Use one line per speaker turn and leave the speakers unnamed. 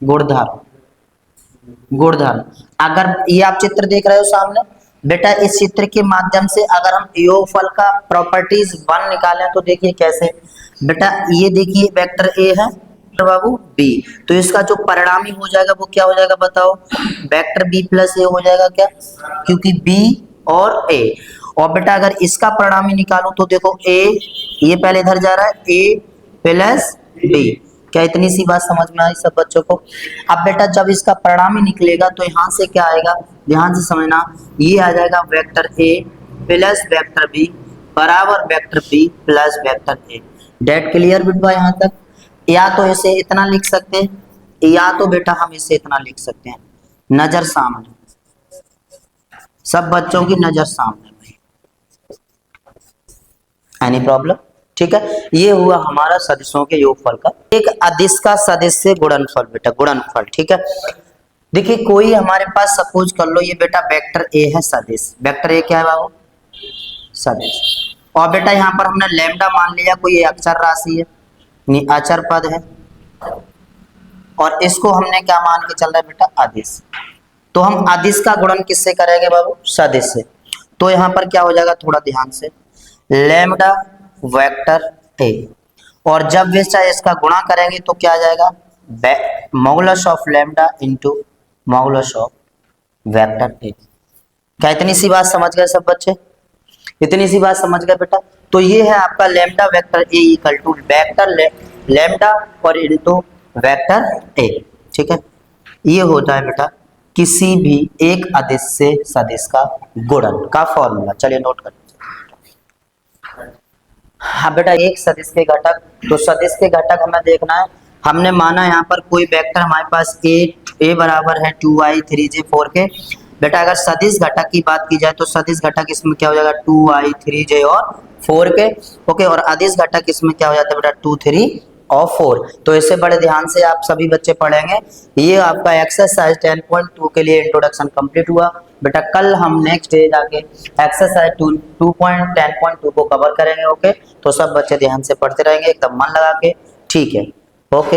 गुणधर्म, गुणधर्म। अगर ये आप चित्र देख रहे हो सामने बेटा, इस चित्र के माध्यम से अगर हम योगफल का प्रॉपर्टीज 1 निकालें तो देखिए कैसे बेटा, ये देखिए वेक्टर ए है बाबू बी, तो इसका जो परिणामी हो जाएगा वो क्या हो जाएगा बताओ, वेक्टर बी प्लस ए हो जाएगा क्या, क्योंकि बी और ए। और बेटा अगर इसका परिणामी निकालूं तो देखो ए, ये पहले इधर जा रहा है ए प्लस बी। क्या इतनी सी बात समझ में आई सब बच्चों को? अब बेटा जब इसका परिणामी निकलेगा तो यहाँ से क्या आएगा, ध्यान से समझना, ये आ जाएगा vector A plus vector B बराबर vector B plus vector A. That clear बिटवा यहाँ तक? या तो इसे इतना लिख सकते हैं या तो बेटा हम इसे इतना लिख सकते हैं, नजर सामने, सब बच्चों की नजर सामने। Any problem? ठीक है, ये हुआ हमारा सदिशों के योगफल का। एक अदिश का सदिश से गुणनफल बेटा, गुणनफल। ठीक है, देखिए कोई हमारे पास सपोज कर लो ये बेटा वेक्टर ए है सदिश, वेक्टर ए क्या है बाबू, सदिश। और बेटा यहाँ पर हमने लैम्डा मान लिया, कोई अक्षर राशि है, अचर पद है, और इसको हमने क्या मान के चल रहा है बेटा, अदिश। तो हम अदिश का गुणन किससे करेंगे बाबू, सदिश से। तो यहाँ पर क्या हो जाएगा, थोड़ा ध्यान से, लैम्डा वेक्टर ए, और जब वे चाहे इसका गुणा करेंगे तो क्या आ जाएगा, modulus of lambda into modulus of vector A. क्या इतनी सी बात समझ गए सब बच्चे? इतनी सी बात समझ गए बेटा? तो ये है आपका lambda vector A equal to vector lambda और इनटू वेक्टर ए। ठीक है, ये होता है बेटा किसी भी एक अदिश से सदिश का गुणन का फॉर्मूला। चलिए नोट कर। हाँ बेटा, एक सदिश के घटक, तो सदिश के घटक हमें देखना है। हमने माना यहाँ पर कोई वेक्टर हमारे पास ए बराबर है 2i 3j 4k। बेटा अगर सदिश घटक की बात की जाए तो सदिश घटक इसमें क्या हो जाएगा, 2i 3j और 4k। ओके, और अदिश घटक इसमें क्या हो जाता है बेटा, 2 3 और 4। तो इससे बड़े ध्यान से आप सभी बच्चे पढ़ेंगे। ये आपका एक्सरसाइज 10.2 के लिए इंट्रोडक्शन कंप्लीट हुआ बेटा। कल हम नेक्स्ट डे जाके एक्सरसाइज 2.10.2 को कवर करेंगे। ओके, तो सब बच्चे ध्यान से पढ़ते रहेंगे एकदम मन लगा के। ठीक है, ओके।